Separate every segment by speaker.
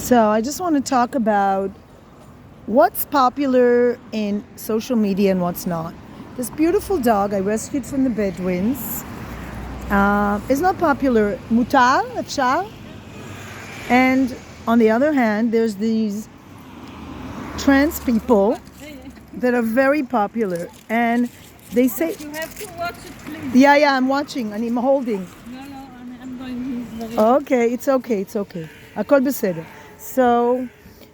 Speaker 1: So I just want to talk about what's popular in social media and what's not. This beautiful dog I rescued from the Bedouins is not popular. Mutar, afshar. And on the other hand, there's these trans people that are very popular. And they say...
Speaker 2: You have to watch it, please.
Speaker 1: Yeah, I'm watching. I'm holding.
Speaker 2: No, I'm going. He's very...
Speaker 1: Okay, it's okay. Akol beseder. So,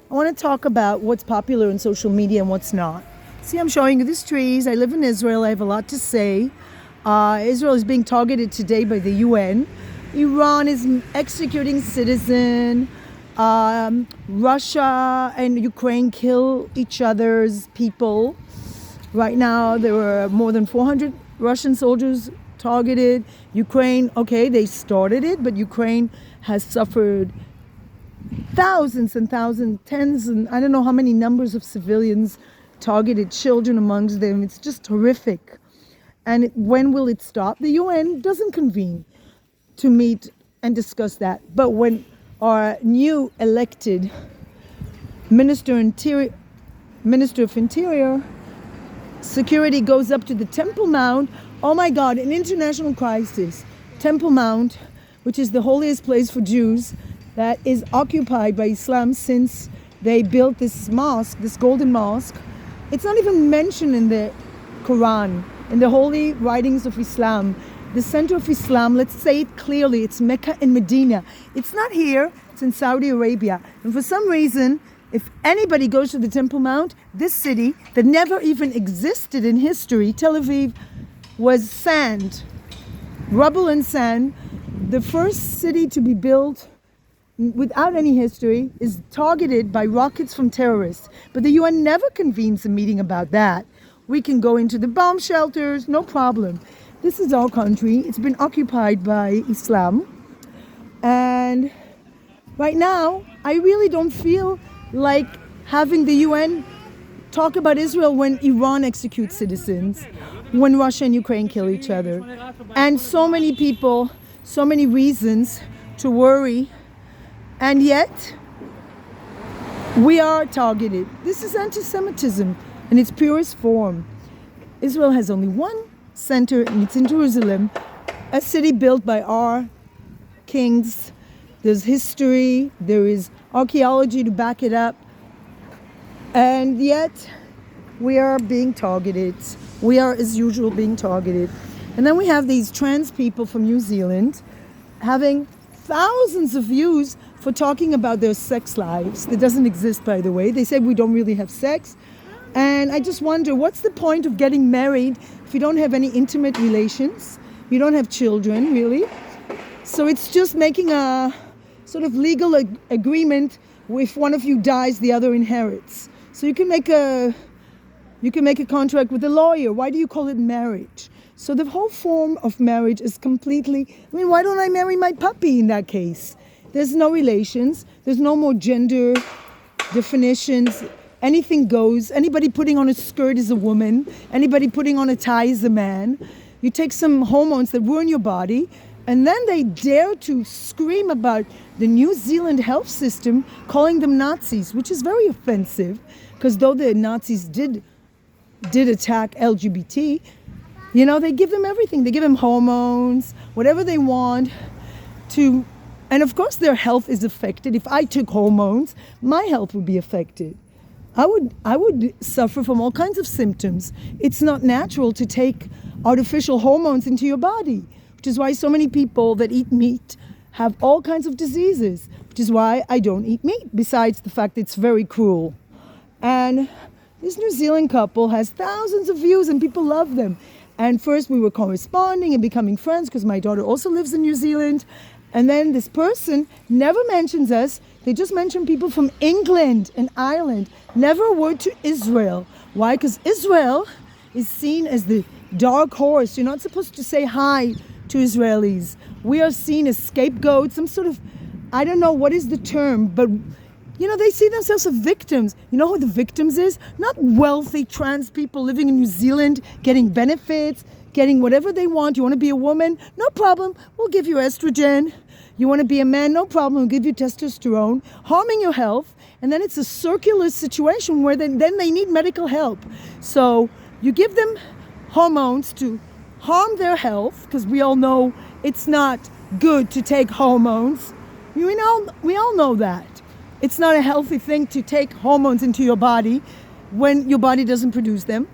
Speaker 1: I want to talk about what's popular in social media and what's not. See, I'm showing you these trees. I live in Israel. I have a lot to say. Israel is being targeted today by the UN. Iran is executing citizens. Russia and Ukraine kill each other's people. Right now, there were more than 400 Russian soldiers targeted. Ukraine, okay, they started it, but Ukraine has suffered thousands and thousands, tens, and I don't know how many numbers of civilians, targeted children amongst them. It's just horrific. And when will it stop? The UN doesn't convene to meet and discuss that. But when our new elected Minister of Interior, Security goes up to the Temple Mount, oh my God, an international crisis. Temple Mount, which is the holiest place for Jews, that is occupied by Islam since they built this mosque, this golden mosque. It's not even mentioned in the Quran, in the holy writings of Islam. The center of Islam, let's say it clearly, it's Mecca and Medina. It's not here, it's in Saudi Arabia. And for some reason, if anybody goes to the Temple Mount, this city that never even existed in history, Tel Aviv, was sand, rubble and sand. The first city to be built without any history is targeted by rockets from terrorists. But the UN never convenes a meeting about that. We can go into the bomb shelters, no problem. This is our country. It's been occupied by Islam. And right now, I really don't feel like having the UN talk about Israel when Iran executes citizens, when Russia and Ukraine kill each other. And so many people, so many reasons to worry. And yet, we are targeted. This is antisemitism in its purest form. Israel has only one center, and it's in Jerusalem, a city built by our kings. There's history, there is archaeology to back it up. And yet, we are being targeted. We are, as usual, being targeted. And then we have these trans people from New Zealand having thousands of views for talking about their sex lives. That doesn't exist, by the way. They say we don't really have sex. And I just wonder, what's the point of getting married if you don't have any intimate relations? You don't have children, really. So it's just making a sort of legal agreement. If one of you dies, the other inherits. So you can make a contract with a lawyer. Why do you call it marriage? So the whole form of marriage is completely, why don't I marry my puppy in that case? There's no relations. There's no more gender definitions. Anything goes. Anybody putting on a skirt is a woman. Anybody putting on a tie is a man. You take some hormones that ruin your body, and then they dare to scream about the New Zealand health system, calling them Nazis, which is very offensive, because though the Nazis did attack LGBT, they give them everything. They give them hormones, whatever they want to, and of course their health is affected. If I took hormones, my health would be affected. I would suffer from all kinds of symptoms. It's not natural to take artificial hormones into your body, which is why so many people that eat meat have all kinds of diseases, which is why I don't eat meat, besides the fact it's very cruel. And this New Zealand couple has thousands of views and people love them. And first we were corresponding and becoming friends because my daughter also lives in New Zealand. And then this person never mentions us. They just mention people from England and Ireland. Never a word to Israel. Why? Because Israel is seen as the dark horse. You're not supposed to say hi to Israelis. We are seen as scapegoats, some sort of, I don't know what is the term, but they see themselves as victims. You know who the victims is? Not wealthy trans people living in New Zealand, getting benefits, getting whatever they want. You want to be a woman? No problem. We'll give you estrogen. You want to be a man? No problem. We'll give you testosterone, harming your health. And then it's a circular situation where then they need medical help. So you give them hormones to harm their health, because we all know it's not good to take hormones. We all know that. It's not a healthy thing to take hormones into your body when your body doesn't produce them.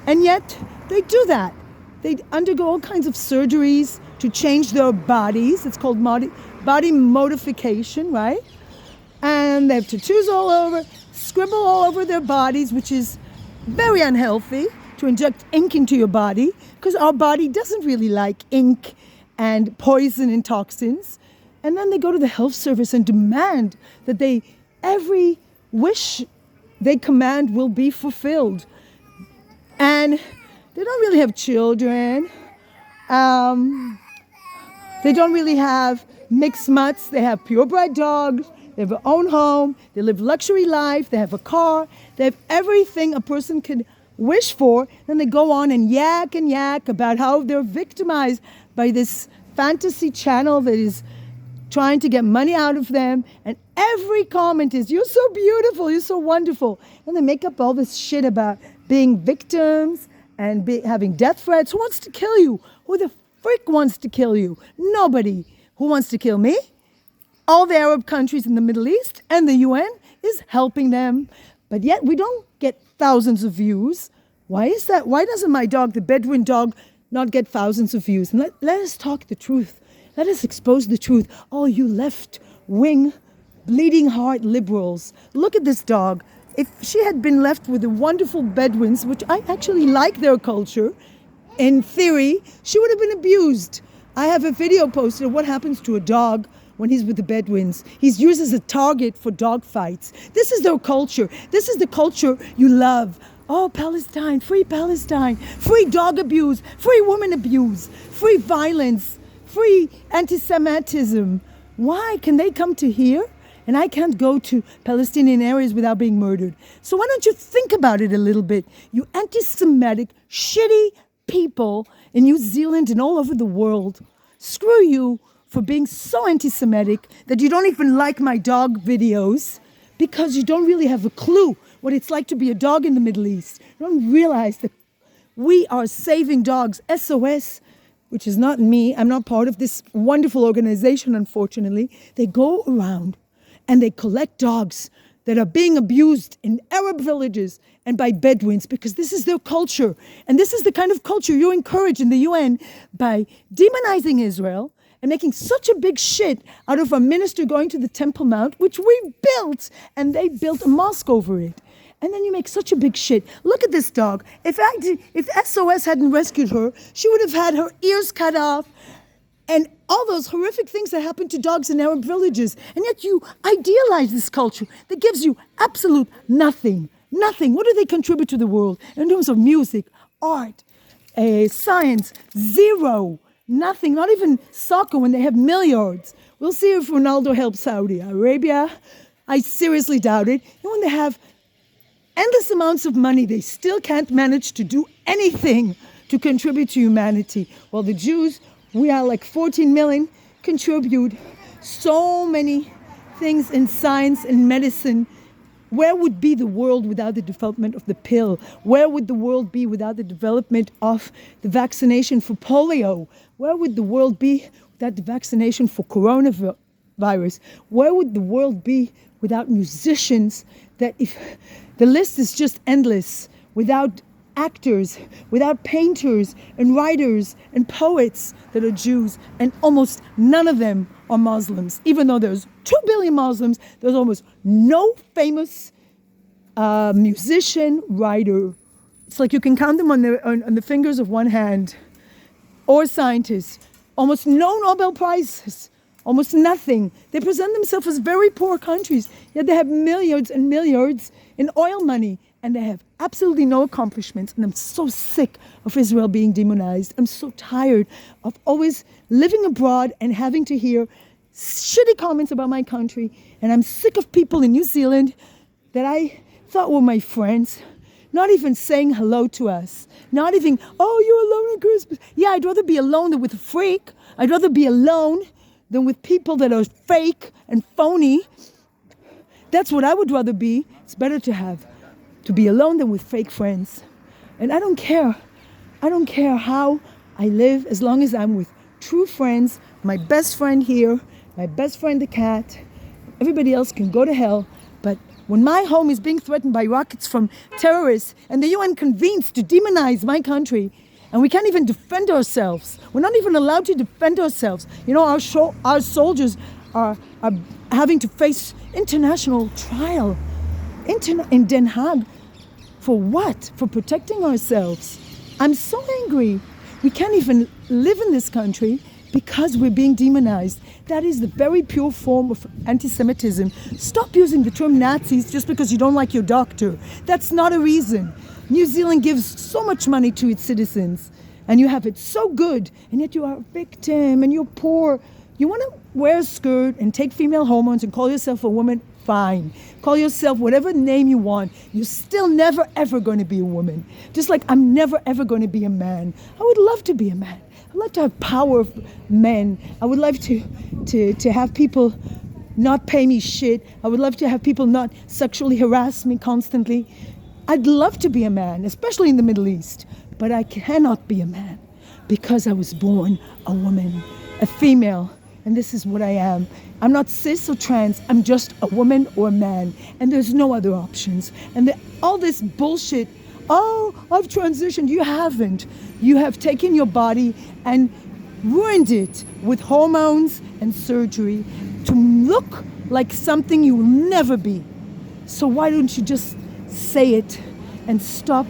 Speaker 1: And yet they do that. They undergo all kinds of surgeries to change their bodies. It's called body modification, right? And they have tattoos all over, scribble all over their bodies, which is very unhealthy, to inject ink into your body, because our body doesn't really like ink and poison and toxins. And then they go to the health service and demand that every wish they command will be fulfilled. And they don't really have children. They don't really have mixed mutts. They have purebred dogs. They have their own home. They live luxury life. They have a car. They have everything a person could wish for. Then they go on and yak about how they're victimized by this fantasy channel that is trying to get money out of them. And every comment is, "You're so beautiful. You're so wonderful." And they make up all this shit about being victims and having death threats. Who wants to kill you? Who the frick wants to kill you? Nobody. Who wants to kill me? All the Arab countries in the Middle East, and the UN is helping them. But yet we don't get thousands of views. Why is that? Why doesn't my dog, the Bedouin dog, not get thousands of views? And let us talk the truth. Let us expose the truth. Oh, you left-wing, bleeding heart liberals. Look at this dog. If she had been left with the wonderful Bedouins, which I actually like their culture, in theory, she would have been abused. I have a video posted of what happens to a dog when he's with the Bedouins. He's used as a target for dog fights. This is their culture. This is the culture you love. Oh, Palestine, free dog abuse, free woman abuse, free violence, free antisemitism. Why can they come to here and I can't go to Palestinian areas without being murdered? So why don't you think about it a little bit? You anti-Semitic, shitty people in New Zealand and all over the world. Screw you for being so anti-Semitic that you don't even like my dog videos, because you don't really have a clue what it's like to be a dog in the Middle East. You don't realize that we are saving dogs. SOS, which is not me. I'm not part of this wonderful organization, unfortunately. They go around and they collect dogs that are being abused in Arab villages and by Bedouins, because this is their culture. And this is the kind of culture you encourage in the UN by demonizing Israel and making such a big shit out of a minister going to the Temple Mount, which we built, and they built a mosque over it. And then you make such a big shit. Look at this dog. If SOS hadn't rescued her, she would have had her ears cut off and all those horrific things that happen to dogs in Arab villages. And yet you idealize this culture that gives you absolute nothing. Nothing. What do they contribute to the world in terms of music, art, science? Zero. Nothing. Not even soccer when they have milliards. We'll see if Ronaldo helps Saudi Arabia. I seriously doubt it. And when they have endless amounts of money, they still can't manage to do anything to contribute to humanity. Well, the Jews, we are like 14 million, contribute so many things in science and medicine. Where would be the world without the development of the pill? Where would the world be without the development of the vaccination for polio? Where would the world be without the vaccination for coronavirus? Where would the world be without musicians? That if the list is just endless, without actors, without painters and writers and poets that are Jews, and almost none of them are Muslims. Even though there's 2 billion Muslims, there's almost no famous musician, writer. It's like you can count them on the fingers of one hand. Or scientists. Almost no Nobel Prizes. Almost nothing. They present themselves as very poor countries, yet they have milliards and milliards in oil money, and they have absolutely no accomplishments. And I'm so sick of Israel being demonized. I'm so tired of always living abroad and having to hear shitty comments about my country. And I'm sick of people in New Zealand that I thought were my friends, not even saying hello to us. Not even, oh, you're alone on Christmas. Yeah, I'd rather be alone than with a freak. I'd rather be alone than with people that are fake and phony. That's what I would rather be. It's better to be alone than with fake friends. And I don't care. I don't care how I live as long as I'm with true friends. My best friend here, my best friend the cat. Everybody else can go to hell. But when my home is being threatened by rockets from terrorists and the UN convenes to demonize my country, and we can't even defend ourselves. We're not even allowed to defend ourselves. You know, our soldiers are having to face international trial in Den Haag. For what? For protecting ourselves. I'm so angry. We can't even live in this country because we're being demonized. That is the very pure form of antisemitism. Stop using the term Nazis just because you don't like your doctor. That's not a reason. New Zealand gives so much money to its citizens, and you have it so good, and yet you are a victim, and you're poor. You want to wear a skirt and take female hormones and call yourself a woman? Fine. Call yourself whatever name you want. You're still never, ever going to be a woman. Just like I'm never, ever going to be a man. I would love to be a man. I'd love to have power of men. I would love to have people not pay me shit. I would love to have people not sexually harass me constantly. I'd love to be a man, especially in the Middle East. But I cannot be a man because I was born a woman, a female. And this is what I am. I'm not cis or trans. I'm just a woman or a man. And there's no other options. And all this bullshit, oh, I've transitioned. You haven't. You have taken your body and ruined it with hormones and surgery to look like something you will never be. So why don't you just say it and stop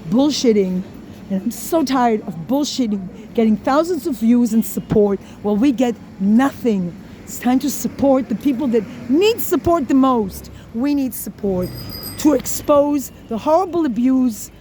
Speaker 1: bullshitting? And I'm so tired of bullshitting, getting thousands of views and support while we get nothing. It's time to support the people that need support the most. We need support to expose the horrible abuse